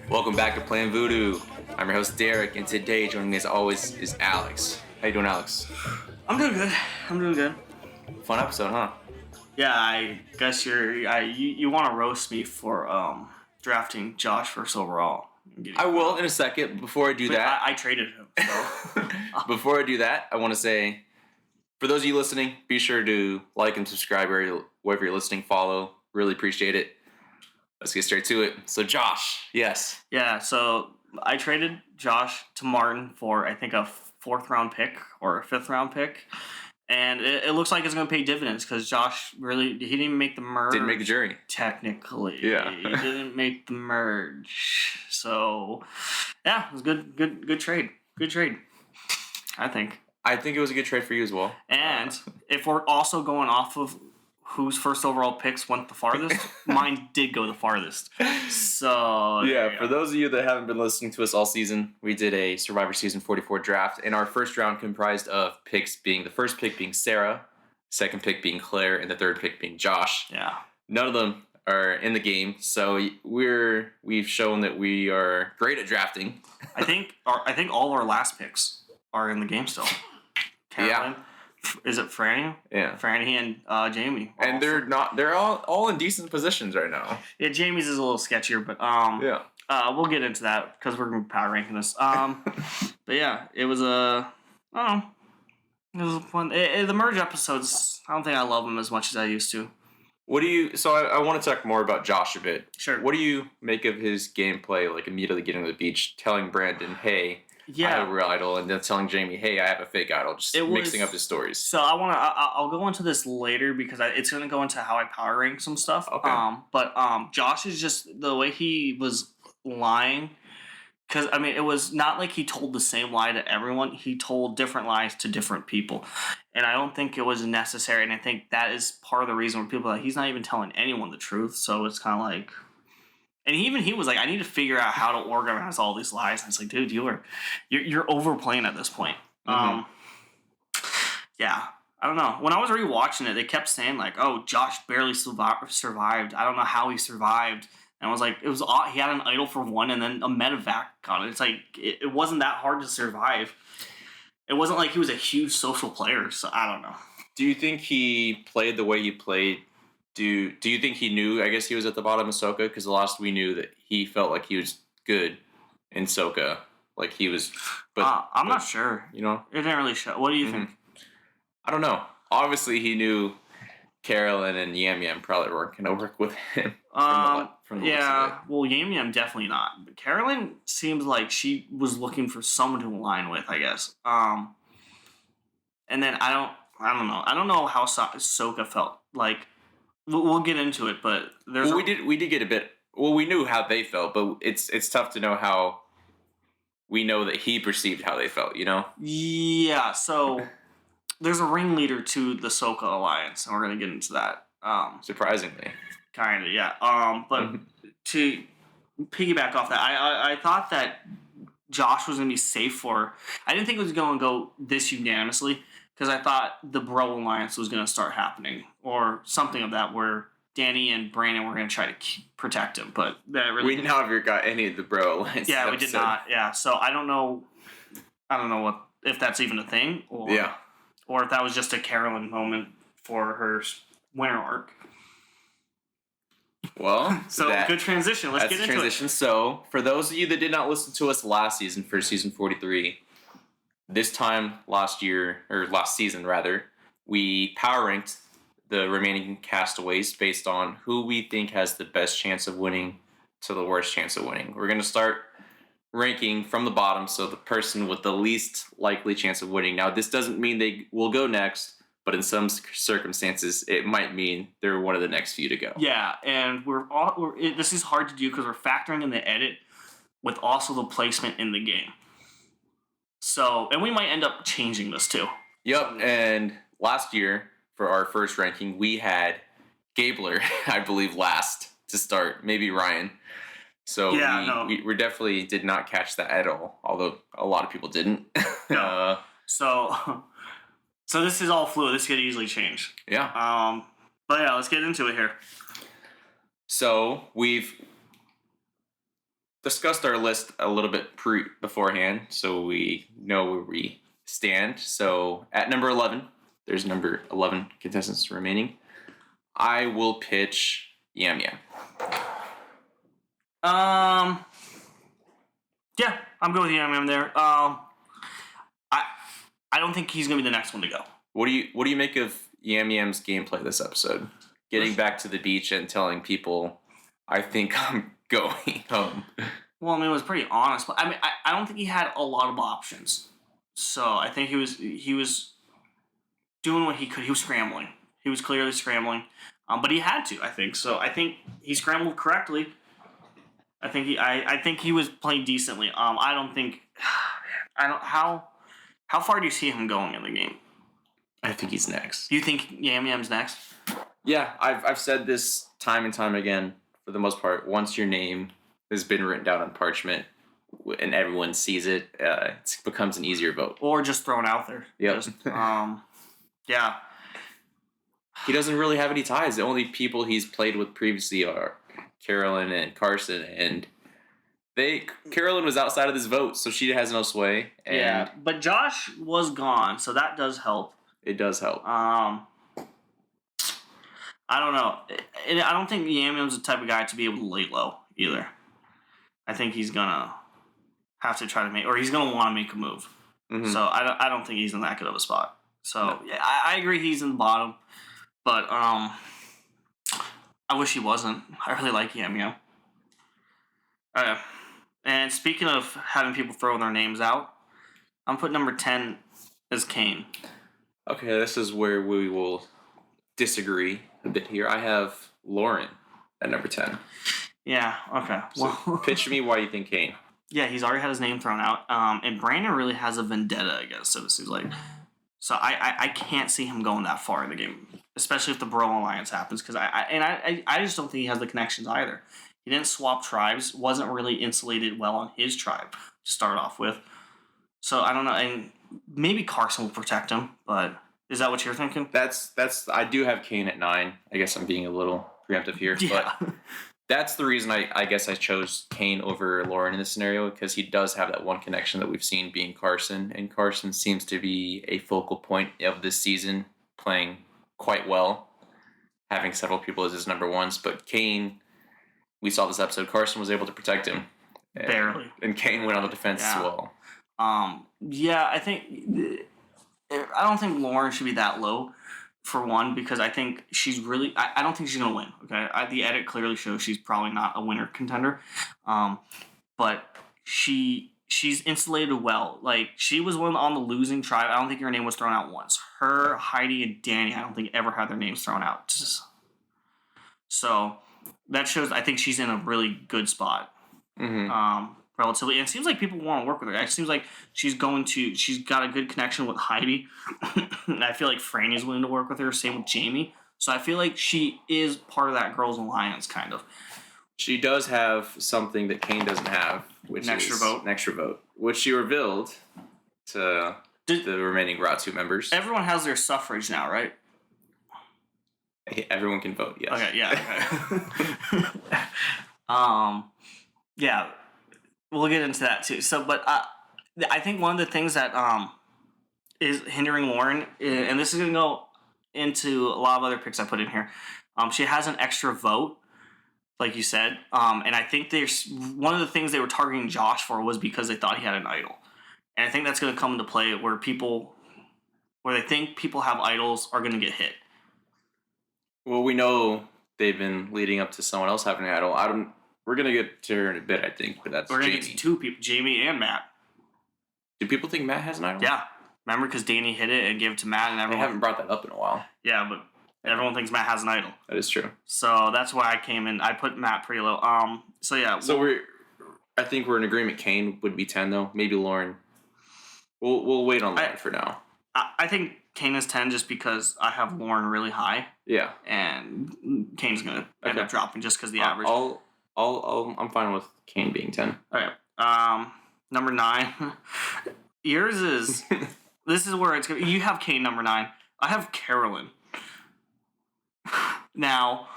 Welcome back to Playing Voodoo. I'm your host Derek, and today joining me as always is Alex. How you doing, Alex? I'm doing good. Fun episode, huh? Yeah, I guess you want to roast me for drafting Josh first overall. I will in a second. Before I do that, I traded him. So. Before I do that, I want to say, for those of you listening, be sure to like and subscribe wherever you're listening. Follow, really appreciate it. Let's get straight to it. So, Josh, yes. Yeah, so I traded Josh to Martin for, I think, a 4th-round pick or a 5th-round pick. And it looks like it's going to pay dividends because Josh he didn't even make the merge. Didn't make the jury. Technically. Yeah. He didn't make the merge. So, yeah, it was good trade. Good trade, I think. I think it was a good trade for you as well. And if we're also going off of whose first overall picks went the farthest, mine did go the farthest. So yeah, for those of you that haven't been listening to us all season, we did a Survivor Season 44 draft, and our first round comprised of picks being the first pick being Sarah, second pick being Claire, and the third pick being Josh. Yeah. None of them are in the game, so we've shown that we are great at drafting. I think all our last picks are in the game still. Carolyn, yeah. Is it Franny? Yeah. Franny and Jamie. And also. they're all in decent positions right now. Yeah, Jamie's is a little sketchier, but yeah. We'll get into that because we're gonna be power ranking this. But yeah, it was it was fun. The merge episodes, I don't think I love them as much as I used to. So I want to talk more about Josh a bit. Sure. What do you make of his gameplay, like immediately getting to the beach, telling Brandon, hey, I have a real idol, and then telling Jamie, hey, I have a fake idol, just mixing up his stories. So I'll go into this later because it's going to go into how I power rank some stuff. Okay. But Josh is just, the way he was lying, because, I mean, it was not like he told the same lie to everyone. He told different lies to different people. And I don't think it was necessary, and I think that is part of the reason where people are like, he's not even telling anyone the truth, so it's kind of like... And he was like, I need to figure out how to organize all these lies. And it's like, dude, you're overplaying at this point. Mm-hmm. Yeah, I don't know. When I was rewatching it, they kept saying like, oh, Josh barely survived. I don't know how he survived. And I was like, he had an idol for one and then a medevac on it. It's like, it wasn't that hard to survive. It wasn't like he was a huge social player. So I don't know. Do you think he played the way he played? Do you think he knew, I guess he was at the bottom of Soka? Because the last we knew that he felt like he was good in Soka. Like he was... I'm not sure. You know? It didn't really show. What do you think? I don't know. Obviously, he knew Carolyn and Yam Yam probably weren't going to work with him. From the yeah, well, Yam Yam definitely not. But Carolyn seems like she was looking for someone to align with, I guess. And then I don't know. I don't know how Soka felt. Like... We'll get into it, but we did get a bit. Well, we knew how they felt, but it's tough to know how we know that he perceived how they felt. You know? Yeah. So there's a ringleader to the Soka alliance, and we're gonna get into that. Surprisingly, kind of, yeah. But to piggyback off that, I thought that Josh was gonna be safe for. I didn't think it was gonna go this unanimously. Because I thought the Bro Alliance was going to start happening, or something of that, where Danny and Brandon were going to try to protect him. But that really we never got any of the Bro Alliance. Yeah, we did not. Yeah, so I don't know if that's even a thing, or if that was just a Carolyn moment for her winter arc. Well, so good transition. Let's get into it. So, for those of you that did not listen to us last season for season 43. This time last season, we power ranked the remaining castaways based on who we think has the best chance of winning to the worst chance of winning. We're going to start ranking from the bottom, so the person with the least likely chance of winning. Now, this doesn't mean they will go next, but in some circumstances, it might mean they're one of the next few to go. Yeah, and this is hard to do because we're factoring in the edit with also the placement in the game. So, and we might end up changing this too. Yep, and last year, for our first ranking, we had Gabler, I believe, last to start, maybe Ryan. So we definitely did not catch that at all, although a lot of people didn't. No. So this is all fluid. This could easily change. Yeah. But yeah, let's get into it here. So we've discussed our list a little bit beforehand, so we know where we stand. So at number 11, there's number 11 contestants remaining. I will pitch Yam Yam. Yeah, I'm going with Yam Yam there. I don't think he's gonna be the next one to go. What do you make of Yam Yam's gameplay this episode? Getting back to the beach and telling people, "I think I'm going home." Well, I mean, it was pretty honest, but I mean, I don't think he had a lot of options. So I think he was doing what he could. He was scrambling. He was clearly scrambling, but he had to. I think so. I think he scrambled correctly. I think he was playing decently. I don't think. I don't how far do you see him going in the game? I think he's next. Do you think Yam Yam's next? Yeah, I've said this time and time again. For the most part, once your name has been written down on parchment and everyone sees it, it becomes an easier vote. Or just thrown out there. Yep. Yeah. He doesn't really have any ties. The only people he's played with previously are Carolyn and Carson, and Carolyn was outside of this vote, so she has no sway. And yeah, but Josh was gone, so that does help. It does help. I don't know. I don't think Yam Yam's the type of guy to be able to lay low either. I think he's gonna have to try to make, or he's gonna want to make a move. Mm-hmm. So I don't think he's in that good of a spot. So no. Yeah, I agree he's in the bottom, but I wish he wasn't. I really like Yam Yam. And speaking of having people throw their names out, I'm putting number 10 as Kane. Okay, this is where we will disagree a bit here. I have Lauren at number 10. Yeah, okay. So pitch me why you think Kane. Yeah, he's already had his name thrown out. And Brandon really has a vendetta against him, it seems like. So I can't see him going that far in the game, especially if the Bro Alliance happens, because I just don't think he has the connections either. He didn't swap tribes, wasn't really insulated well on his tribe to start off with. So I don't know, and maybe Carson will protect him, but is that what you're thinking? That's I do have Kane at 9. I guess I'm being a little preemptive here, yeah. But that's the reason I guess I chose Kane over Lauren in this scenario, because he does have that one connection that we've seen being Carson, and Carson seems to be a focal point of this season, playing quite well, having several people as his number ones, but Kane, we saw this episode, Carson was able to protect him. Barely. And Kane went on the defense as well. Yeah, I don't think Lauren should be that low, for one, because I think she's really, I don't think she's going to win, okay? The edit clearly shows she's probably not a winner contender, but she's insulated well. Like, she was one on the losing tribe. I don't think her name was thrown out once. Her, Heidi, and Danny, I don't think ever had their names thrown out. So that shows, I think she's in a really good spot. Mm-hmm. Relatively. And it seems like people want to work with her. It seems like she's got a good connection with Heidi. And I feel like Franny's willing to work with her. Same with Jamie. So I feel like she is part of that girls' alliance, kind of. She does have something that Kane doesn't have, which is an extra vote, which she revealed to the remaining Ratsu members. Everyone has their suffrage now, right? Everyone can vote, yes. Okay, yeah. Okay. Yeah. We'll get into that too. So, but I think one of the things that is hindering Lauren, and this is going to go into a lot of other picks I put in here. She has an extra vote, like you said, and I think there's one of the things they were targeting Josh for was because they thought he had an idol, and I think that's going to come into play where they think people have idols are going to get hit. Well, we know they've been leading up to someone else having an idol. We're going to get to her in a bit, I think, but that's Jamie. We're going to get to two people, Jamie and Matt. Do people think Matt has an idol? Yeah. Remember, because Danny hit it and gave it to Matt, and everyone... They haven't brought that up in a while. Yeah, but everyone thinks Matt has an idol. That is true. So that's why I came in. I put Matt pretty low. So yeah. So I think we're in agreement. Kane would be 10, though. Maybe Lauren. We'll wait on Lauren for now. I think Kane is 10 just because I have Lauren really high. Yeah. And Kane's going to end up dropping just because the average. I'm fine with Kane being 10. Okay. Number 9. Yours is... This is where it's going to... You have Kane number 9. I have Carolyn. Now,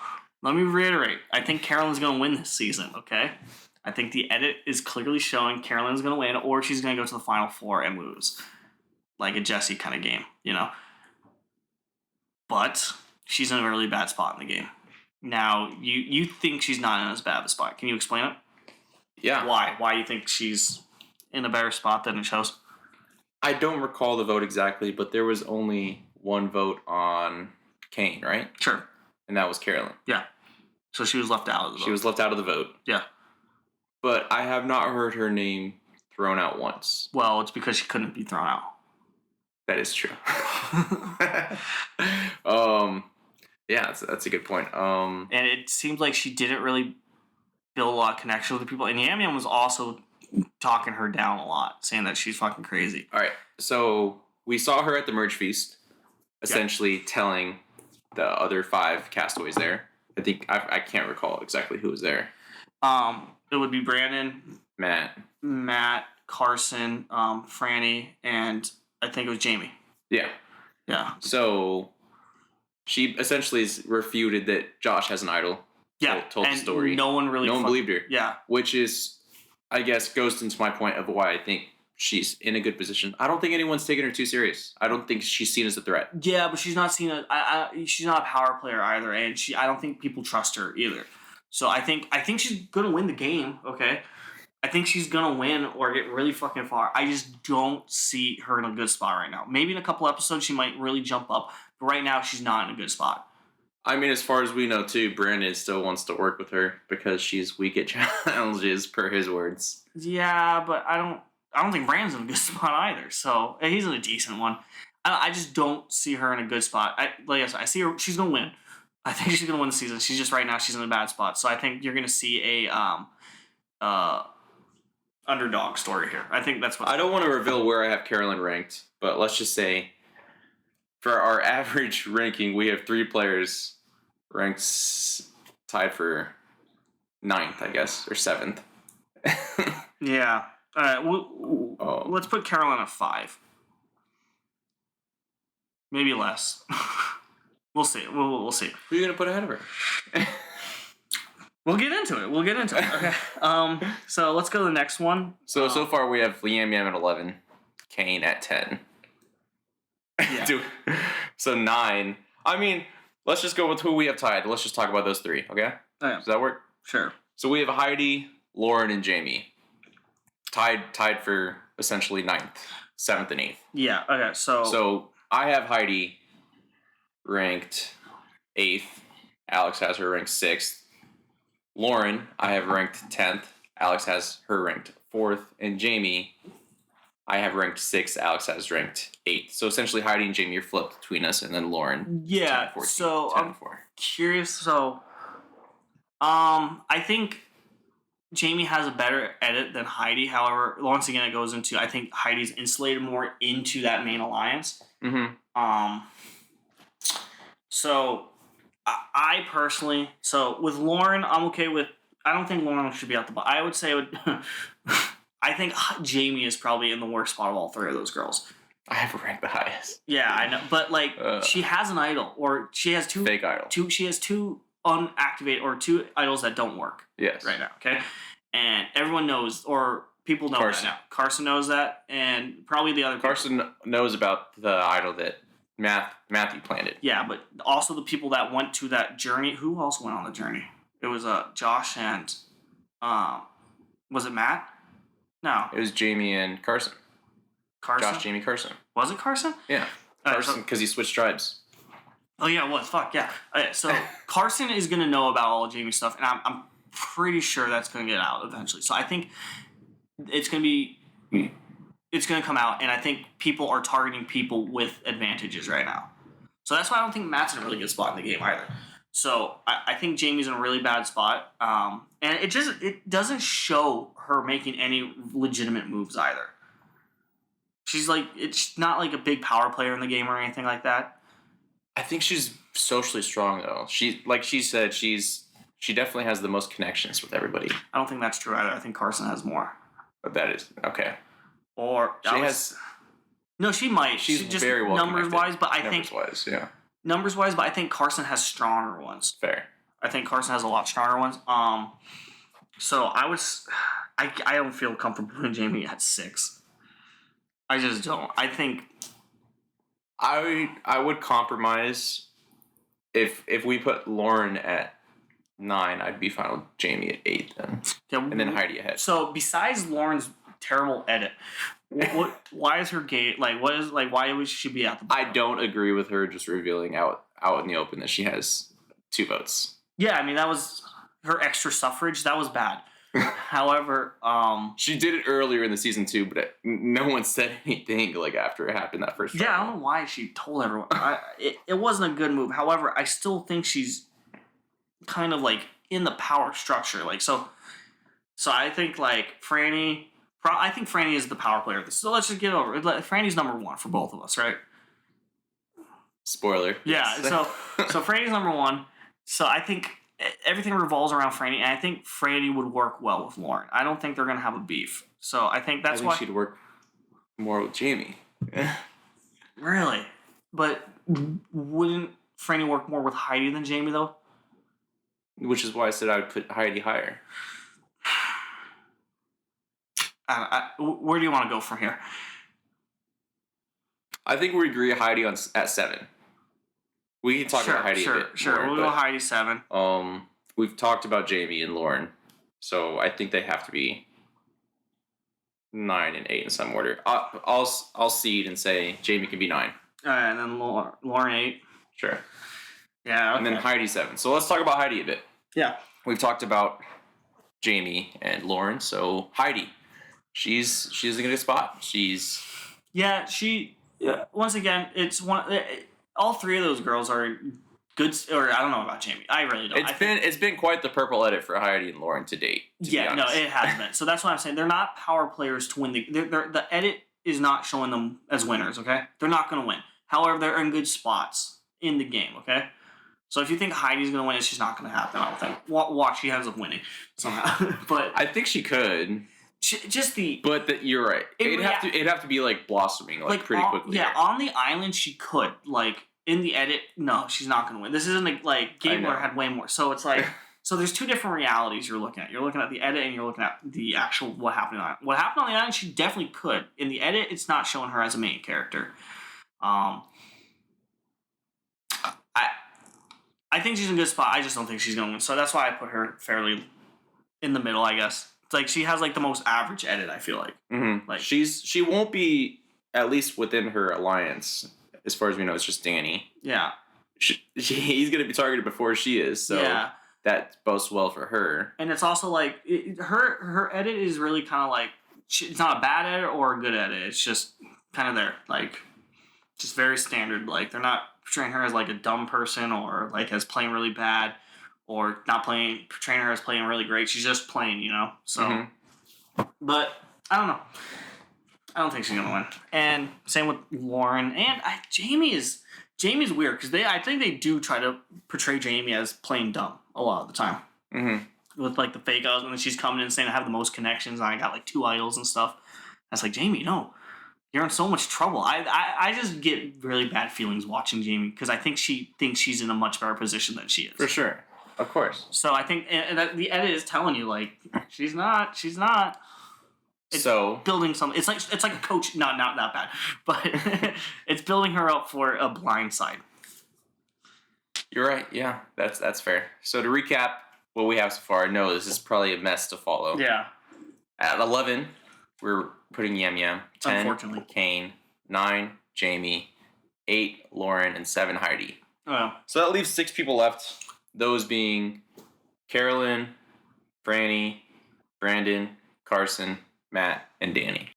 let me reiterate. I think Carolyn's going to win this season, okay? I think the edit is clearly showing Carolyn's going to win, or she's going to go to the Final Four and lose. Like a Jessie kind of game, you know? But she's in a really bad spot in the game. Now, you think she's not in as bad of a spot. Can you explain it? Yeah. Why? Why you think she's in a better spot than it shows? I don't recall the vote exactly, but there was only one vote on Kane, right? Sure. And that was Carolyn. Yeah. So she was left out of the vote. She was left out of the vote. Yeah. But I have not heard her name thrown out once. Well, it's because she couldn't be thrown out. That is true. Yeah, that's a good point. And it seems like she didn't really build a lot of connection with the people. And Yam Yam was also talking her down a lot, saying that she's fucking crazy. All right, so we saw her at the merge feast, essentially telling the other 5 castaways there. I think I can't recall exactly who was there. It would be Brandon, Matt, Carson, Franny, and I think it was Jamie. Yeah. Yeah. So she essentially refuted that Josh has an idol. Yeah. Told the story. No one believed her. Yeah. Which is, I guess, goes into my point of why I think she's in a good position. I don't think anyone's taking her too serious. I don't think she's seen as a threat. Yeah, but she's not seen she's not a power player either, and I don't think people trust her either. So I think she's gonna win the game. Okay. I think she's gonna win or get really fucking far. I just don't see her in a good spot right now. Maybe in a couple episodes she might really jump up, but right now she's not in a good spot. I mean, as far as we know, too, Brandon still wants to work with her because she's weak at challenges, per his words. Yeah, but I don't think Brandon's in a good spot either. So he's in a decent one. I just don't see her in a good spot. Like I said, I see her. She's gonna win. I think she's gonna win the season. She's just right now she's in a bad spot. So I think you're gonna see a underdog story here. I think that's what. I don't want to reveal where I have Carolyn ranked, but let's just say for our average ranking, we have 3 players ranked tied for 9th, I guess, or 7th. Yeah. All right. Let's put Carolyn at 5. Maybe less. We'll see. We'll see. Who are you gonna put ahead of her? We'll get into it. Okay. So let's go to the next one. So far we have Yam Yam at 11, Kane at 10. Yeah. So 9. I mean, let's just go with who we have tied. Let's just talk about those 3, okay? Yeah. Does that work? Sure. So we have Heidi, Lauren, and Jamie. Tied for essentially 9th, 7th, and 8th. Yeah, okay, So I have Heidi ranked 8th. Alex has her ranked 6th. Lauren, I have ranked 10th. Alex has her ranked 4th. And Jamie, I have ranked 6th. Alex has ranked 8th. So essentially Heidi and Jamie are flipped between us, and then Lauren. Yeah, 10, 14, so 10, I'm 4. curious. So I think Jamie has a better edit than Heidi. However, once again, it goes into I think Heidi's insulated more into that main alliance. Mm-hmm. So I personally, with Lauren, I'm okay with. I don't think Lauren should be out the bottom. I would say I think Jamie is probably in the worst spot of all 3 of those girls. I have her ranked the highest. Yeah, I know, but she has an idol, or she has 2 fake idol. She has 2 unactivated or 2 idols that don't work. Yes. Right now, okay, and everyone knows, or people know Carson. that now. Carson knows that, and probably the other Carson knows about the idol that Matthew planted. Yeah, but also the people that went to that journey. Who else went on the journey? It was Josh and was it Matt? No, It was Jamie and Carson. Carson. Josh, Jamie, Carson. Was it Carson? Yeah. Carson, because he switched tribes. Oh yeah, it was. Fuck yeah. Okay, so Carson is gonna know about all of Jamie's stuff, and I'm pretty sure that's gonna get out eventually. So I think it's gonna come out, and I think people are targeting people with advantages right now. So that's why I don't think Matt's in a really good spot in the game either. So I think Jamie's in a really bad spot, and it doesn't show her making any legitimate moves either. It's not like a big power player in the game or anything like that. I think she's socially strong though. Like she said, she definitely has the most connections with everybody. I don't think that's true either. I think Carson has more. But that is okay. Or she has. No, she might. She's just very well numbers connected. wise, but I think numbers wise, but I think Carson has stronger ones. Fair. I think Carson has a lot stronger ones. So I don't feel comfortable putting Jamie at 6. I just don't. I think I would compromise if we put Lauren at 9. I'd be fine with Jamie at 8 then, and then Heidi ahead. So besides Lauren's terrible edit, why is her gate like? What is like? Why would she be at the bottom? I don't agree with her just revealing out in the open that she has 2 votes. Yeah, I mean that was her extra suffrage. That was bad. However, she did it earlier in the season too, but no one said anything like after it happened that first. Yeah, I don't know why she told everyone. It wasn't a good move. However, I still think she's kind of like in the power structure. Like so I think like Franny. I think Franny is the power player. So let's just get over it. Franny's number 1 for both of us, right? Spoiler. Yeah. So Franny's number 1. So I think everything revolves around Franny, and I think Franny would work well with Lauren. I don't think they're gonna have a beef. So I think that's why she'd work more with Jamie. Really? But wouldn't Franny work more with Heidi than Jamie though? Which is why I said I would put Heidi higher. Where do you want to go from here? I think we agree Heidi at 7. We can talk about Heidi a bit more, we'll go Heidi 7. We've talked about Jamie and Lauren, so I think they have to be 9 and 8 in some order. I'll cede and say Jamie can be 9. And then Lauren 8. Sure. Yeah. Okay. And then Heidi 7. So let's talk about Heidi a bit. Yeah. We've talked about Jamie and Lauren, so Heidi, she's in a good spot. Once again, it's one. All 3 of those girls are good. Or I don't know about Jamie. I really don't. It's been quite the purple edit for Heidi and Lauren to date. Yeah, no, it has been. So that's what I'm saying. They're not power players to win the edit is not showing them as winners. Okay, they're not going to win. However, they're in good spots in the game. Okay, so if you think Heidi's going to win, it's just not going to happen. I don't think. Watch, she ends up winning somehow. But I think she could. But you're right. It'd have to be like blossoming like pretty quickly. Yeah, on the island she could. Like in the edit, no, she's not going to win. This isn't like Gabler had way more. So it's like so there's 2 different realities you're looking at. You're looking at the edit and you're looking at the actual what happened on the island. What happened on the island, she definitely could. In the edit, it's not showing her as a main character. I think she's in a good spot. I just don't think she's going to win. So that's why I put her fairly in the middle, I guess. Like she has like the most average edit. I feel like. Mm-hmm. Like she won't be at least within her alliance as far as we know. It's just Danny. Yeah. He's gonna be targeted before she is. So yeah. That bodes well for her. And it's also like her edit is really kind of like it's not a bad edit or a good edit. It's just kind of there, like just very standard. Like they're not portraying her as like a dumb person or like as playing really bad. Or not portraying her as playing really great. She's just playing, you know? So, But, I don't know. I don't think she's going to win. And same with Lauren. And Jamie's weird, because I think they do try to portray Jamie as playing dumb a lot of the time. Mm-hmm. With, like, the fake idols, and then she's coming in saying, I have the most connections, and I got, like, 2 idols and stuff. That's like, Jamie, no. You're in so much trouble. I just get really bad feelings watching Jamie, because I think she thinks she's in a much better position than she is. For sure. Of course. So I think and the edit is telling you like she's not. It's building some. It's like a coach. Not that bad, but it's building her up for a blind side. You're right. Yeah, that's fair. So to recap what we have so far, no, this is probably a mess to follow. Yeah. At 11, we're putting Yam Yam. 10, unfortunately, Kane. 9, Jamie. 8, Lauren, and 7, Heidi. Oh. So that leaves 6 people left. Those being Carolyn, Franny, Brandon, Carson, Matt, and Danny.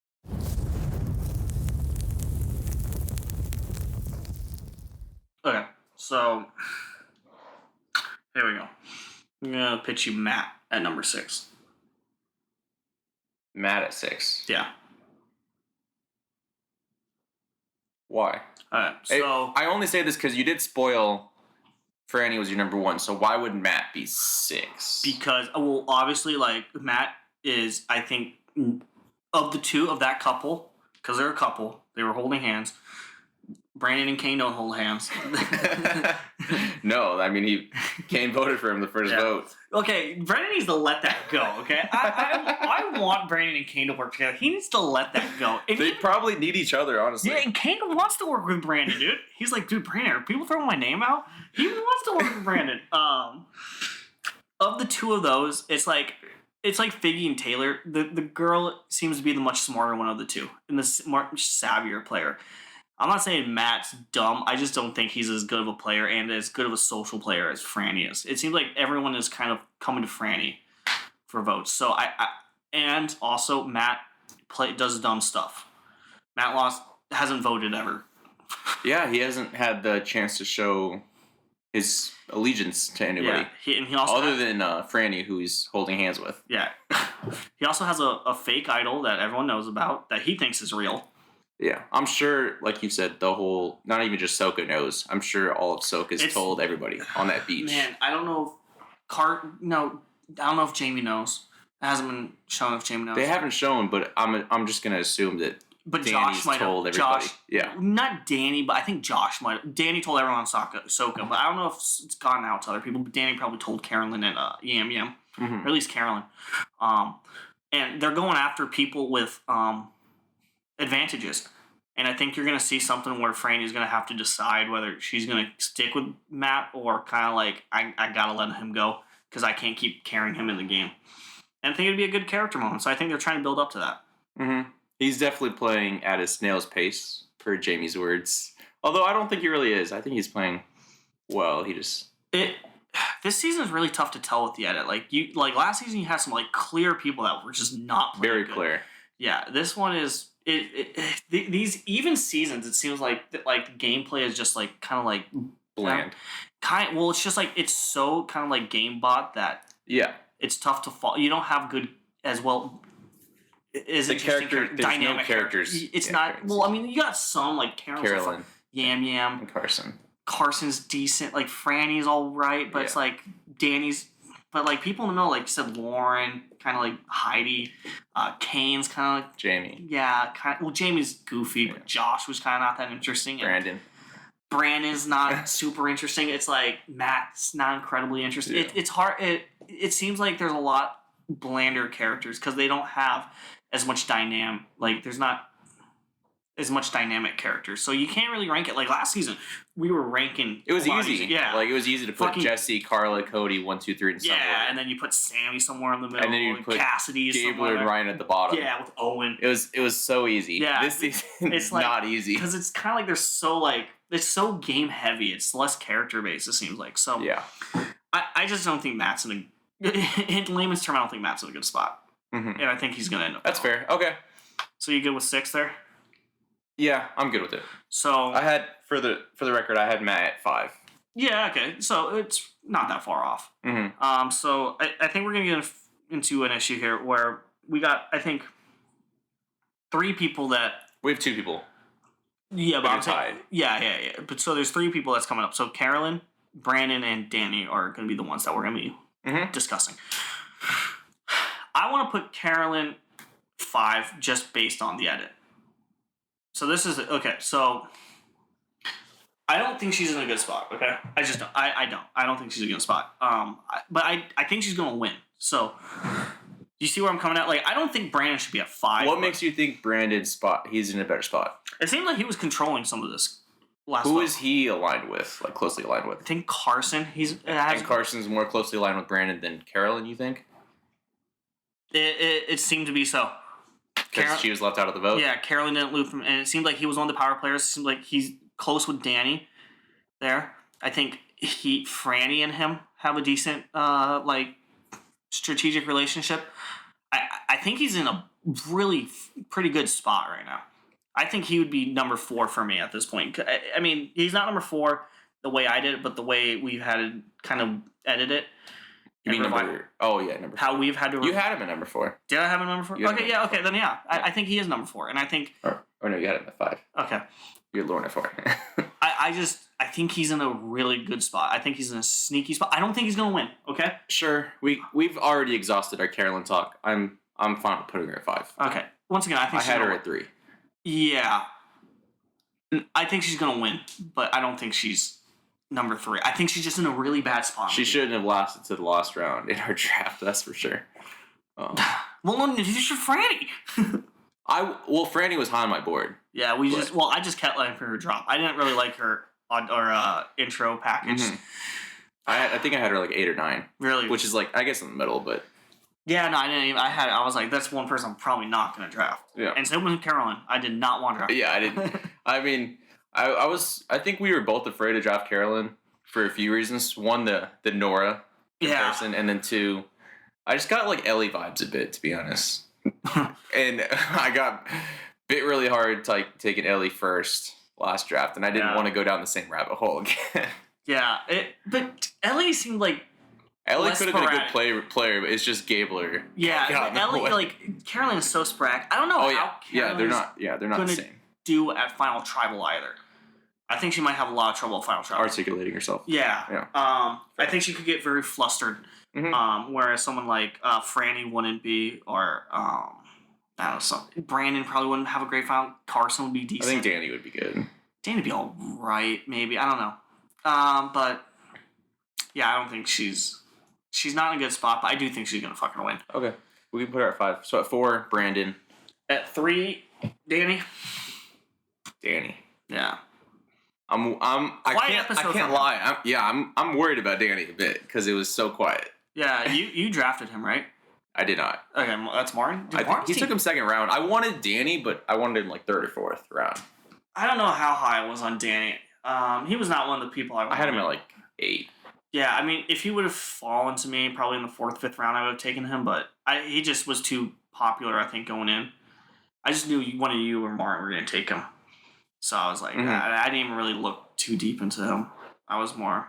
Okay, so here we go. I'm gonna pitch you Matt at number 6. Matt at 6. Yeah. Why? Alright, so I only say this because you did spoil Franny was your number 1, so why would Matt be 6? Because, well, obviously, like, Matt is, I think, of the 2 of that couple, because they're a couple, they were holding hands, Brandon and Kane don't hold hands. No, I mean Kane voted for him the first vote. Okay, Brandon needs to let that go. Okay, I want Brandon and Kane to work together. He needs to let that go. And They probably need each other, honestly. yeah, and Kane wants to work with Brandon, dude. He's like, dude, Brandon, are people throwing my name out? He wants to work with Brandon. Of the two of those, it's like Figgy and Taylor. The girl seems to be the much smarter one of the two, and the much savvier player. I'm not saying Matt's dumb. I just don't think he's as good of a player and as good of a social player as Franny is. It seems like everyone is kind of coming to Franny for votes. So and also Matt does dumb stuff. Matt hasn't voted ever. Yeah, he hasn't had the chance to show his allegiance to anybody. Yeah, he also other than Franny, who he's holding hands with. Yeah. He also has a fake idol that everyone knows about that he thinks is real. Yeah, I'm sure, like you said, the whole, not even just Soka knows. I'm sure all of Soka's told everybody on that beach. Man, I don't know if I don't know if Jamie knows. It hasn't been shown if Jamie knows. They haven't shown, but I'm just gonna assume that Danny's Josh might told have. everybody. Josh, yeah. Not Danny, but I think Josh might have. Danny told everyone on Soka, but I don't know if it's gotten out to other people, but Danny probably told Carolyn and Yam Yam. Mm-hmm. Or at least Carolyn. And they're going after people with advantages. And I think you're going to see something where Franny's going to have to decide whether she's going to stick with Matt or kind of like, I got to let him go because I can't keep carrying him in the game. And I think it'd be a good character moment. So I think they're trying to build up to that. Mm-hmm. He's definitely playing at a snail's pace, per Jamie's words. Although I don't think he really is. I think he's playing well. This season is really tough to tell with the edit. Like last season, you had some like clear people that were just not playing very good. clear. Yeah, this one is these even seasons. It seems like the gameplay is just like kind of like bland. It's just like it's so kind of like game bot that it's tough to follow. You don't have good as well. Is the character dynamic no characters? It's not. Characters. Well, I mean, you got some like Carolyn, Yam Yam, and Carson. Carson's decent. Like Franny's all right, but it's like Danny's. But like people in the middle, like you said, Lauren, kind of like Heidi, Kane's kind of like Jamie. Yeah, Jamie's goofy, but Josh was kind of not that interesting. Brandon's not super interesting. It's like Matt's not incredibly interesting. Yeah. It's hard. It seems like there's a lot blander characters because they don't have as much dynamic. Like there's not as much dynamic characters, so you can't really rank it. Like last season, we were ranking. It was easy. Yeah, like it was easy to put Jesse, Carla, Cody, 1, 2, 3, and somewhere. Yeah, and then you put Sammy somewhere in the middle, and then you put Cassidy, Gabler and Ryan at the bottom. Yeah, with Owen. It was so easy. Yeah, this season it's like, not easy because it's kind of like they're so like it's so game heavy. It's less character based. It seems like so. Yeah, I just don't think Matt's in layman's term. I don't think Matt's in a good spot, and I think he's gonna end up. That's fair. Okay. So you good with 6 there? Yeah, I'm good with it. So I had for the record, I had Matt at 5. Yeah, okay. So it's not that far off. Mm-hmm. So I think we're gonna get into an issue here where we got 3 people that we have 2 people. Yeah, but I'm saying, yeah. But so there's 3 people that's coming up. So Carolyn, Brandon, and Danny are gonna be the ones that we're gonna be discussing. I want to put Carolyn 5 just based on the edit. So this is okay. So I don't think she's in a good spot. Okay, I just don't. I don't. I don't think she's in a good spot. But I think she's gonna win. So you see where I'm coming at? Like I don't think Brandon should be at 5. What makes you think Brandon's spot? He's in a better spot. It seemed like he was controlling some of this. Who is he aligned with? Like closely aligned with? I think Carson. And Carson's more closely aligned with Brandon than Carolyn. You think? It seemed to be so. Because she was left out of the vote? Yeah, Carolyn didn't loop him, and it seemed like he was one of the power players. It seemed like he's close with Danny there. I think Franny and him have a decent, strategic relationship. I think he's in a really pretty good spot right now. I think he would be number 4 for me at this point. I mean, he's not number 4 the way I did it, but the way we've had to kind of edit it. You mean number? Oh yeah, number 4. How we've had to. You had him at number 4. Did I have him at number 4? Okay, yeah, okay, then yeah. I think he is number 4, and I think. Or no, you had him at 5. Okay. You had Lauren at 4. I think he's in a really good spot. I think he's in a sneaky spot. I don't think he's gonna win. Okay. Sure. We've already exhausted our Carolyn talk. I'm fine with putting her at 5. Okay. Once again, I think I had her at 3. Yeah. I think she's gonna win, but I don't think she's number 3. I think she's just in a really bad spot. She shouldn't have lasted to the last round in our draft. That's for sure. Well, neither should Franny. Franny was high on my board. Yeah, I just kept letting her drop. I didn't really like her on our intro package. Mm-hmm. I think I had her like 8 or 9. Really? Which is like, I guess in the middle, but. Yeah, no, I didn't even. I was like, that's one person I'm probably not going to draft. Yeah. And same with Carolyn. I did not want to draft. Yeah, I didn't. I mean, I think we were both afraid to draft Carolyn for a few reasons. One, the Nora comparison, and then 2, I just got like Ellie vibes a bit, to be honest. And I got bit really hard taking Ellie first last draft, and I didn't want to go down the same rabbit hole again. Yeah, but Ellie seemed like Ellie could have been a good player, but it's just Gabler. Yeah, Ellie, like Carolyn is so sporadic. I don't know how Carolyn's they're not the same. Do at Final Tribal either. I think she might have a lot of trouble at Final Tribal. Articulating herself. Yeah. I think she could get very flustered. Mm-hmm. Whereas someone like Franny wouldn't be, or I don't know, Brandon probably wouldn't have a great final. Carson would be decent. I think Danny would be good. Danny would be all right, maybe. I don't know. But yeah, I don't think she's not in a good spot, but I do think she's gonna fucking win. Okay, we can put her at 5. So at 4, Brandon. At 3, Danny. Yeah. I can't lie. I'm worried about Danny a bit because it was so quiet. Yeah, you drafted him, right? I did not. Okay, that's Martin. He took him 2nd round. I wanted Danny, but I wanted him like 3rd or 4th round. I don't know how high I was on Danny. He was not one of the people I wanted. I had him at like 8. Yeah, I mean, if he would have fallen to me, probably in the 4th, 5th round, I would have taken him. But he just was too popular, I think, going in. I just knew one of you or Martin were going to take him. So I was like, I didn't even really look too deep into him. I was more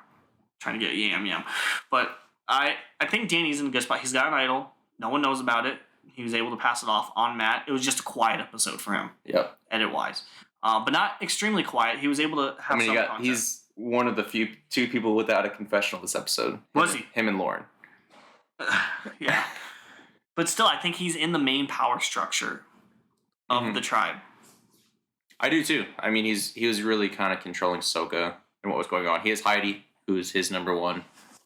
trying to get Yam. But I think Danny's in a good spot. He's got an idol. No one knows about it. He was able to pass it off on Matt. It was just a quiet episode for him. Yep. Edit-wise. But not extremely quiet. He was able to have some content. He's one of the 2 people without a confessional this episode. Was he? Him and Lauren. Yeah. But still, I think he's in the main power structure of the tribe. I do too. I mean, he was really kind of controlling Sokka and what was going on. He has Heidi, who's his number 1.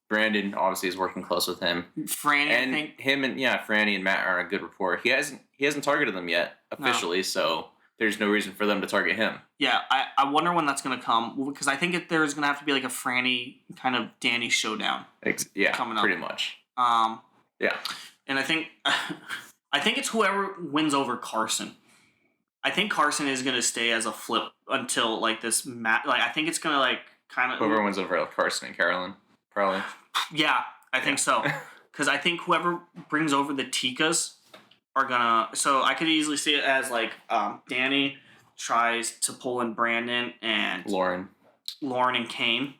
Brandon obviously is working close with him. Franny, I think. Franny and Matt are a good rapport. He hasn't targeted them yet officially, so there's no reason for them to target him. Yeah, I wonder when that's going to come, because I think there's going to have to be like a Franny kind of Danny showdown. Coming up. Pretty much. Yeah. And I think it's whoever wins over Carson. I think Carson is going to stay as a flip until like this I think it's going to like kind of whoever wins over Carson and Carolyn, probably. Yeah, I think so. Because I think whoever brings over the Tikas are gonna. So I could easily see it as like Danny tries to pull in Brandon and Lauren and Kane,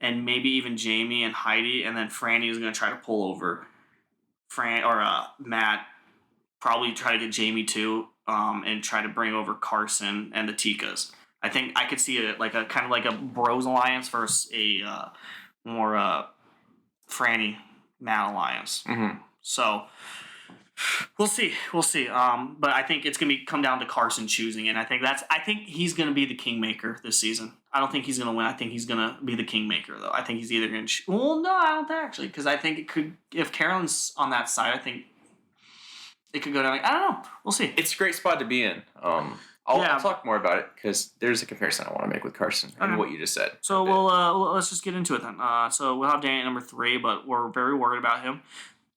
and maybe even Jamie and Heidi, and then Franny is gonna try to pull over Matt. Probably try to get Jamie too, and try to bring over Carson and the Tikas. I think I could see it like a kind of like a Bros alliance versus a more Franny Matt alliance. So we'll see. But I think it's gonna come down to Carson choosing, and I think he's gonna be the kingmaker this season. I don't think he's gonna win. I think he's gonna be the kingmaker though. I think he's either gonna. Well, no, I don't actually, because I think it could. If Carolyn's on that side, I think it could go down. I don't know. We'll see. It's a great spot to be in. I'll talk more about it because there's a comparison I want to make with Carson and what you just said. So let's just get into it then. So we'll have Danny at number 3, but we're very worried about him.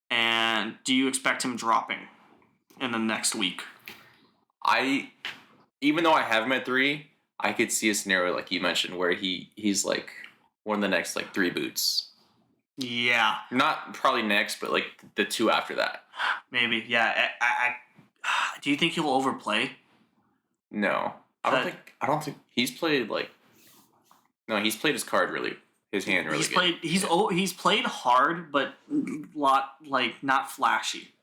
And do you expect him dropping in the next week? Even though I have him at 3, I could see a scenario like you mentioned where he's like one of the next like 3 boots. Yeah. Not probably next, but like the 2 after that. Maybe. Yeah. Do you think he'll overplay? No, I don't think he's played like. No, he's played his hand really good. He's played hard, but not flashy.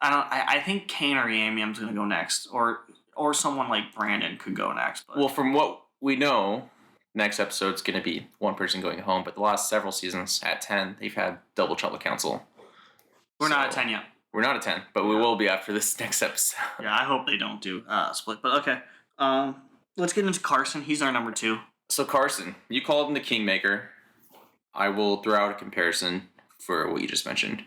I think Kane or Yamyam's gonna go next, or someone like Brandon could go next. But. Well, from what we know, next episode's gonna be one person going home. But the last several seasons at 10, they've had double trouble council. We're not at 10 yet. We're not at 10, but we will be after this next episode. Yeah, I hope they don't do split. But okay. We'll let's get into Carson. He's our number 2. So Carson, you called him the Kingmaker. I will throw out a comparison for what you just mentioned.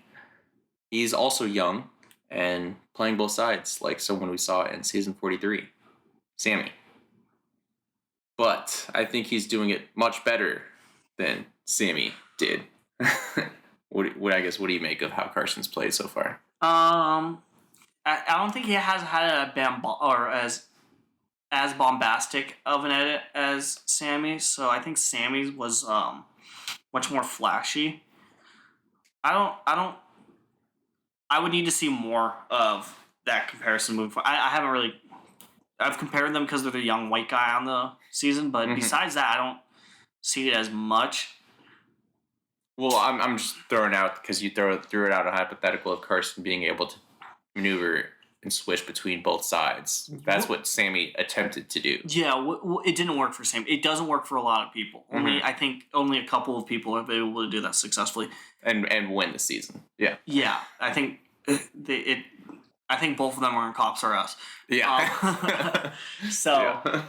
He's also young and playing both sides, like someone we saw in season 43, Sammy. But I think he's doing it much better than Sammy did. What do you make of how Carson's played so far? I don't think he has had as bombastic of an edit as Sammy's, so I think Sammy's was much more flashy. I would need to see more of that comparison moving forward. I've compared them because they're the young white guy on the season, but besides that, I don't see it as much. Well, I'm just throwing out because you threw it out a hypothetical of Carson being able to maneuver and switch between both sides. That's what Sammy attempted to do. Yeah, it didn't work for Sammy. It doesn't work for a lot of people. I think only a couple of people have been able to do that successfully and win the season. Yeah. Yeah, I think I think both of them are in Cops R Us. Yeah. So yeah.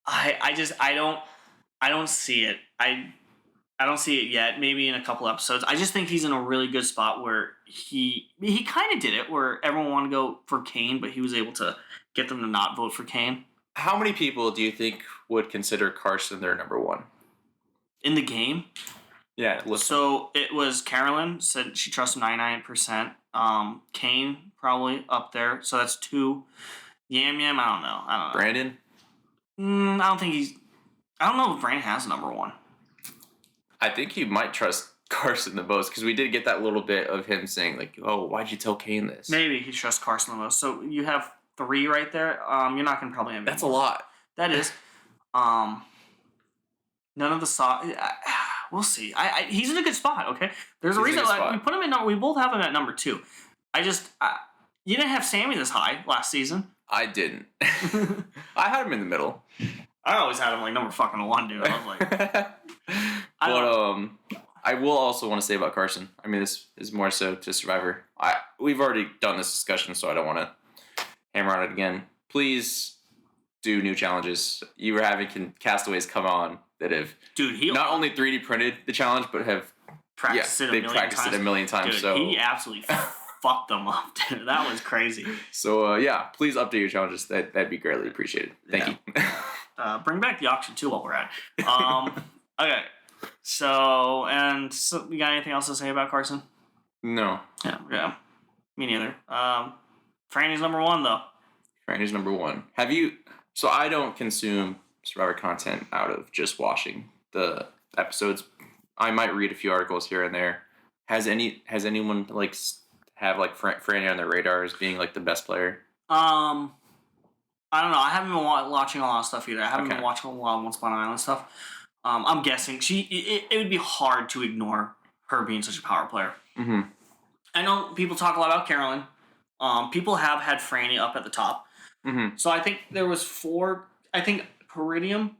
I don't see it. I don't see it yet. Maybe in a couple episodes. I just think he's in a really good spot where he kind of did it, where everyone wanted to go for Kane, but he was able to get them to not vote for Kane. How many people do you think would consider Carson their number 1 in the game? Yeah. Listen. So it was Carolyn said she trusts him 99%. Kane probably up there. So that's 2. Yam Yam, I don't know. Brandon? I don't know if Brandon has number 1. I think you might trust Carson the most because we did get that little bit of him saying like, "Oh, why'd you tell Kane this?" Maybe he trusts Carson the most. So you have 3 right there. You're not gonna probably have. That's a lot. That is. None of the we'll see. He's in a good spot. Okay, there's a reason we put him in. We both have him at number 2. You didn't have Sammy this high last season. I didn't. I had him in the middle. I always had him like number fucking 1, dude. I was like. I will also want to say about Carson. I mean, this is more so to Survivor. We've already done this discussion, so I don't want to hammer on it again. Please do new challenges. You were having castaways come on that have not only 3D printed the challenge, but have practiced it a million times. Dude, so he absolutely fucked them up, dude. That was crazy. So please update your challenges. That'd be greatly appreciated. Thank you. Bring back the auction too while we're at it. Okay. So you got anything else to say about Carson? No. Yeah. Me neither. Franny's number 1 though. Franny's number 1. Have you? So I don't consume Survivor content out of just watching the episodes. I might read a few articles here and there. Has anyone have Franny on their radar as being like the best player? I don't know. I haven't been watching a lot of stuff either. I haven't been watching a lot of Once Upon an Island stuff. I'm guessing it would be hard to ignore her being such a power player. Mm-hmm. I know people talk a lot about Carolyn. People have had Franny up at the top. Mm-hmm. So I think there was 4. I think Peridium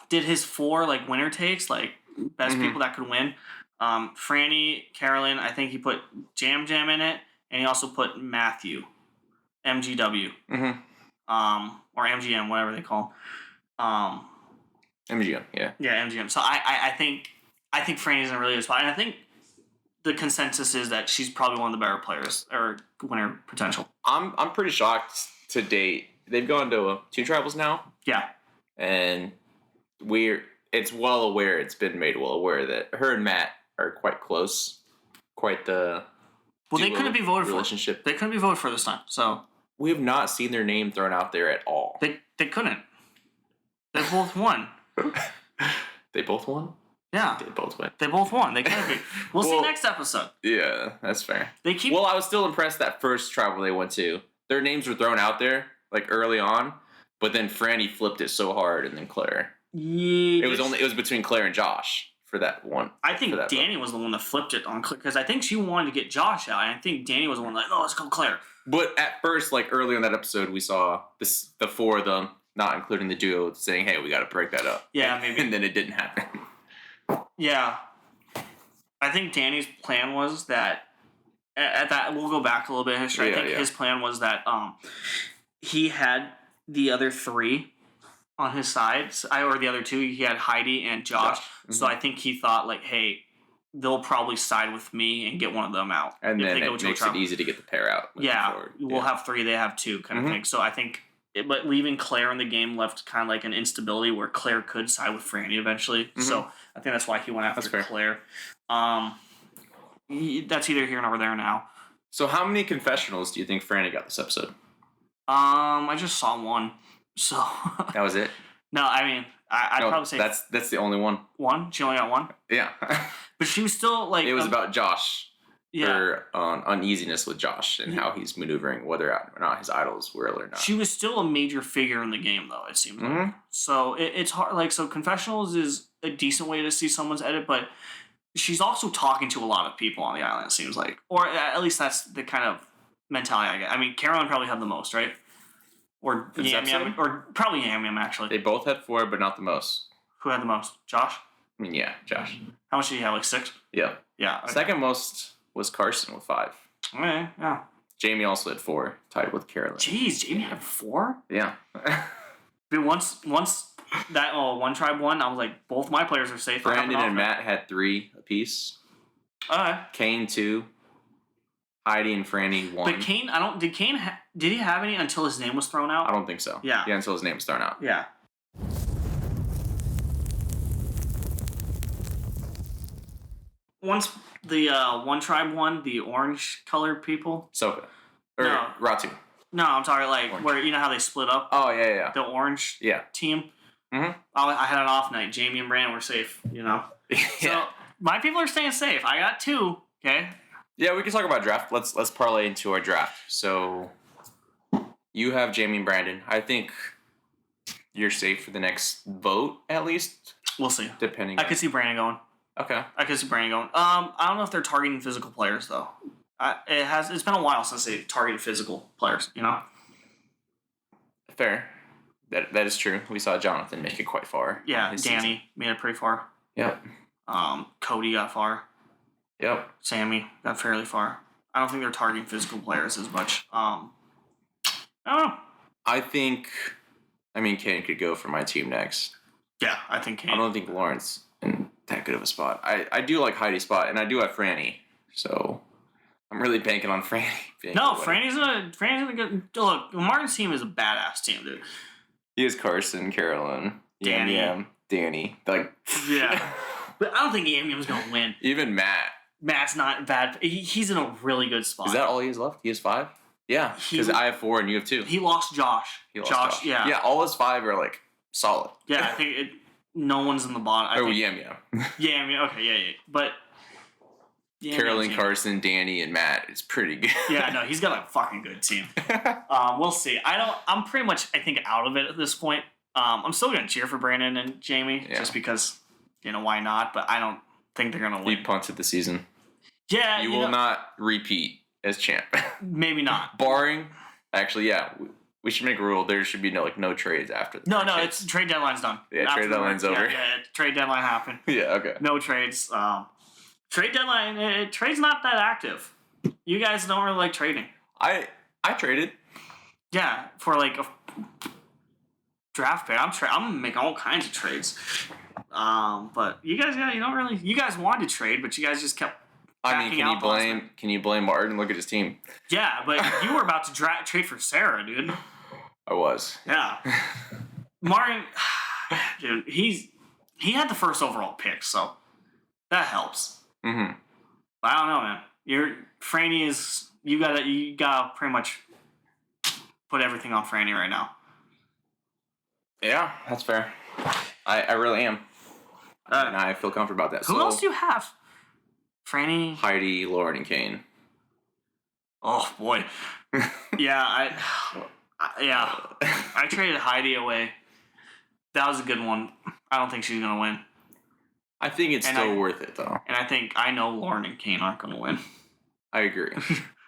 did his 4 winner takes, best people that could win. Franny, Carolyn. I think he put Jam Jam in it, and he also put Matthew, MGW. Mm-hmm. Or MGM, whatever they call him. MGM, yeah. Yeah, MGM. So I think Franny's in a really good spot. And I think the consensus is that she's probably one of the better players or winner potential. I'm pretty shocked to date. They've gone to 2 tribals now. Yeah. And it's been made well aware that her and Matt are quite close. Quite the they couldn't be voted relationship. For. They couldn't be voted for this time. So we have not seen their name thrown out there at all. They couldn't. They both won. They both won? Yeah. They both won. They both won. They can't be. We'll see next episode. Yeah, that's fair. Well, I was still impressed that first tribal they went to. Their names were thrown out there, early on, but then Franny flipped it so hard, and then Claire. Yeah. It was between Claire and Josh for that one. I think Danny was the one that flipped it on Claire, because I think she wanted to get Josh out, and I think Danny was the one let's go Claire. But at first, early in that episode, we saw the 4 of them, not including the duo, saying, "Hey, we got to break that up." Yeah, maybe. And then it didn't happen. Yeah, I think Danny's plan was that at that we'll go back a little bit in history. I think his plan was that he had the other 3 on his side, or the other two. He had Heidi and Josh. So I think he thought like, hey, they'll probably side with me and get one of them out, and then it makes it easy to get the pair out. We'll have 3, they have 2, kind of thing. So I think, but leaving Claire in the game left kind of like an instability where Claire could side with Franny eventually. So I think that's why he went after Claire. That's either here or there now. So how many confessionals do you think Franny got this episode? I just saw one. So that was it. No, I mean, I'd probably say that's the only one. One? She only got one? Yeah. But she was still like... It was about Josh. Yeah. Her uneasiness with Josh and how he's maneuvering, whether or not his idol is real or not. She was still a major figure in the game, though, it seems like. So it's hard. Like, so confessionals is a decent way to see someone's edit, but she's also talking to a lot of people on the island, it seems like. Or at least that's the kind of mentality I get. I mean, Carolyn probably had the most, right? Or Yam Yam, or probably Yam Yam, actually. They both had 4, but not the most. Who had the most? Josh? I mean, yeah, Josh. How much did he have? Like 6? Yeah. Yeah. Okay. Second most was Carson with 5. Okay, yeah. Jamie also had 4, tied with Carolyn. Jeez, Jamie had 4? Yeah. But once that one tribe won, I was like, both my players are safe. Brandon and Matt had 3 apiece. Okay. Kane 2. Heidi and Franny 1. But Kane, did he have any until his name was thrown out? I don't think so. Yeah. Yeah, until his name was thrown out. Yeah. Once the one tribe won, the orange colored people. Soka. Or No. Ratu. No, I'm talking like Orange. where, you know how they split up? Oh, yeah. The orange team. Mm-hmm. I had an off night. Jamie and Brandon were safe, you know? So my people are staying safe. I got 2, okay? Yeah, we can talk about draft. Let's parlay into our draft. So you have Jamie and Brandon. I think you're safe for the next vote, at least. We'll see. Depending. I could see Brandon going. Okay. I could see Brandon going. I don't know if they're targeting physical players though. It's been a while since they targeted physical players, you know? Fair. That is true. We saw Jonathan make it quite far. Yeah, Danny made it pretty far. Yep. Cody got far. Yep. Sammy got fairly far. I don't think they're targeting physical players as much. I don't know. I think, Kane could go for my team next. Yeah, I think Kane. I don't think Lauren's in that good of a spot. I do like Heidi's spot, and I do have Franny. So I'm really banking on Franny. No, Franny's a good... Look, Martin's team is a badass team, dude. He has Carson, Carolyn, Yam, Danny. Like, yeah. But I don't think Yam Yam's going to win. Even Matt. Matt's not bad. He's in a really good spot. Is that all he has left? He has 5? Yeah, because I have 4 and you have 2. He lost Josh. Josh, yeah. Yeah, all his 5 are, like, solid. Yeah, I think no one's in the bottom. Yam. Yeah, okay, yeah. But... Carolyn, Carson, Danny, and Matt is pretty good. Yeah, no, he's got a fucking good team. We'll see. I'm pretty much, I think, out of it at this point. I'm still going to cheer for Brandon and Jamie, just because, why not? But I don't think they're going to win. You punted the season. Yeah, you will not repeat as champ. Maybe not. Barring, actually, yeah, we should make a rule. There should be no trades after. No, it's trade deadline's done. Yeah, trade deadline's over. Yeah, trade deadline happened. Yeah, okay. No trades. Trade deadline, trade's not that active. You guys don't really like trading. I traded. Yeah, for like a draft pick. I'm making all kinds of trades. But you guys, you don't really. You guys wanted to trade, but you guys just kept. Can you blame Martin? Look at his team. Yeah, but you were about to trade for Sarah, dude. I was. Yeah, Martin, dude, he had the first overall pick, so that helps. Mm-hmm. But I don't know, man. Franny is you gotta pretty much put everything on Franny right now. Yeah, that's fair. I really am. And I feel comfortable about that. Who else do you have? Franny, Heidi, Lauren, and Kane. Oh boy. Yeah, I traded Heidi away. That was a good one. I don't think she's gonna win. I think it's still worth it, though. And I know Lauren and Kane aren't going to win. I agree.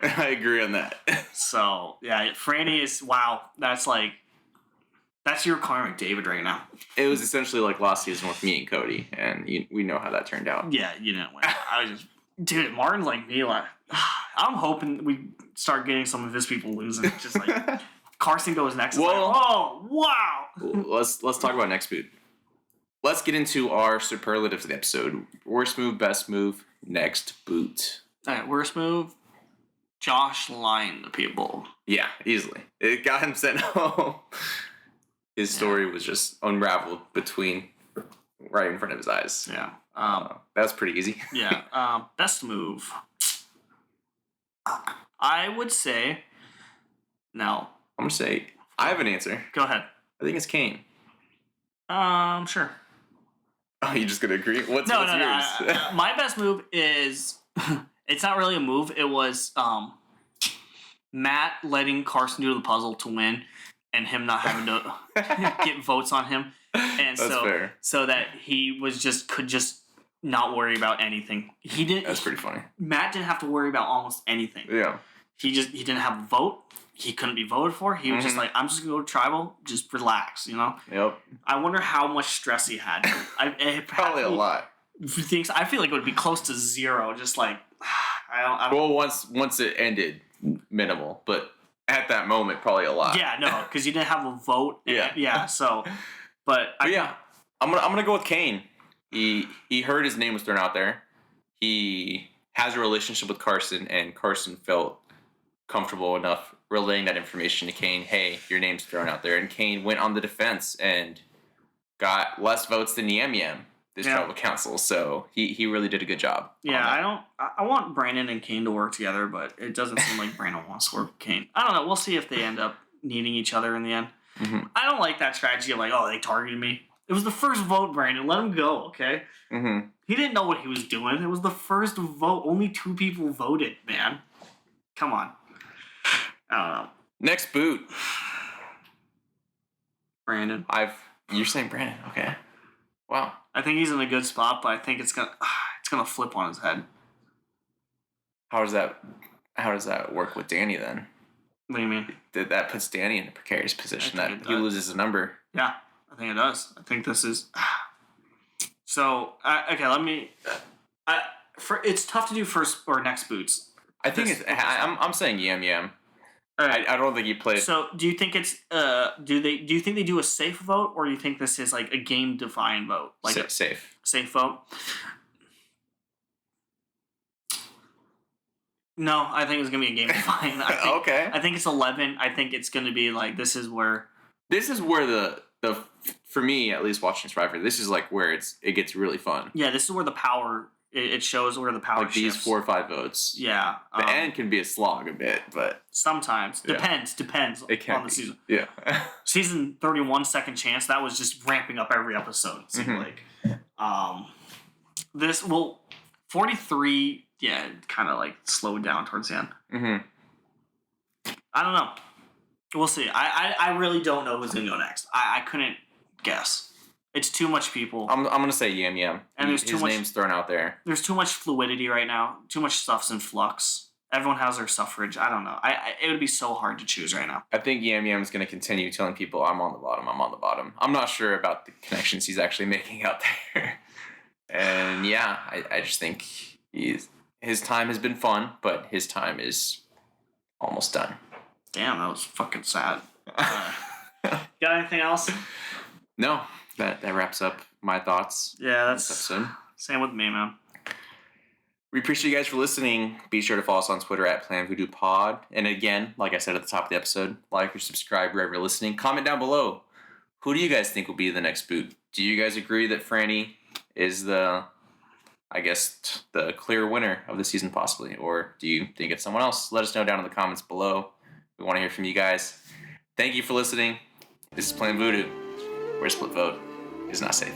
I agree on that. So, yeah, Franny is, wow, that's your Connor McDavid right now. It was essentially like last season with me and Cody, and we know how that turned out. Yeah, you didn't win. I was just, dude, Martin's like me. Like, I'm hoping we start getting some of his people losing. Just like, Carson goes next. It's Well- like, oh wow. Let's talk about next boot. Let's get into our superlatives of the episode. Worst move, best move, next boot. All right, worst move. Josh lying to people. Yeah, easily. It got him sent home. His story was just unraveled right in front of his eyes. Yeah. That was pretty easy. Yeah. Best move. I would say. No. I'm gonna say I have an answer. Go ahead. I think it's Kane. Sure. Oh, you just gonna agree? What's yours? My best move is. It's not really a move. It was Matt letting Carson do the puzzle to win, and him not having to get votes on him, and That's fair. so that he could just not worry about anything. He didn't. That's pretty funny. Matt didn't have to worry about almost anything. Yeah. He didn't have a vote. He couldn't be voted for. He was just like, I'm just gonna go to tribal, just relax, you know. Yep. I wonder how much stress he had. Probably a lot. Things I feel like it would be close to zero. Just like I don't. Well, once it ended, minimal, but at that moment, probably a lot. Yeah, no, because you didn't have a vote. Yeah. So, but yeah, I'm gonna go with Kane. He heard his name was thrown out there. He has a relationship with Carson, and Carson felt comfortable enough relaying that information to Kane. Hey, your name's thrown out there, and Kane went on the defense and got less votes than Yam Yam, this tribal council. So he really did a good job. Yeah, I want Brandon and Kane to work together, but it doesn't seem like Brandon wants to work with Kane. I don't know. We'll see if they end up needing each other in the end. Mm-hmm. I don't like that strategy of like, oh, they targeted me. It was the first vote, Brandon. Let him go, okay? Mm-hmm. He didn't know what he was doing. It was the first vote. Only 2 people voted, man. Come on. I don't know. Next boot. Brandon. You're saying Brandon? Okay. Wow. I think he's in a good spot, but I think it's gonna flip on his head. How does that work with Danny then? What do you mean? That puts Danny in a precarious position I think that he loses a number. Yeah, I think it does. I think this is. So okay, let me. It's tough to do first or next boots. I think I'm saying Yam Yam. Right. I don't think he played. So do you think it's do you think they do a safe vote, or do you think this is like a game defining vote, like a safe vote? No, I think it's gonna be a game defining. Okay. I think it's 11. I think it's gonna be like this is where the for me at least watching Survivor, this is like where it gets really fun. Yeah, this is where the power it shows where the power like these shifts. 4 or 5 votes. Yeah, The end can be a slog a bit, but sometimes depends it can on the season. Yeah. Season 31, Second Chance, that was just ramping up every episode. It seemed like. This 43. Yeah, kind of like slowed down towards the end. Mm-hmm. I don't know. We'll see. I really don't know who's gonna go next. I couldn't guess. It's too much people. I'm gonna say Yam Yam. And his name's thrown out there. There's too much fluidity right now. Too much stuff's in flux. Everyone has their suffrage. I don't know. It would be so hard to choose right now. I think Yam Yam's gonna continue telling people I'm on the bottom. I'm on the bottom. I'm not sure about the connections he's actually making out there. And yeah, I just think his time has been fun, but his time is almost done. Damn, that was fucking sad. Got anything else? No, that wraps up my thoughts. Yeah, that's this episode. Same with me, man. We appreciate you guys for listening. Be sure to follow us on Twitter at PlanVoodooPod. And again, like I said at the top of the episode, like or subscribe wherever you're listening. Comment down below. Who do you guys think will be the next boot? Do you guys agree that Franny is the clear winner of the season possibly? Or do you think it's someone else? Let us know down in the comments below. We want to hear from you guys. Thank you for listening. This is Plan Voodoo, where split vote is not safe.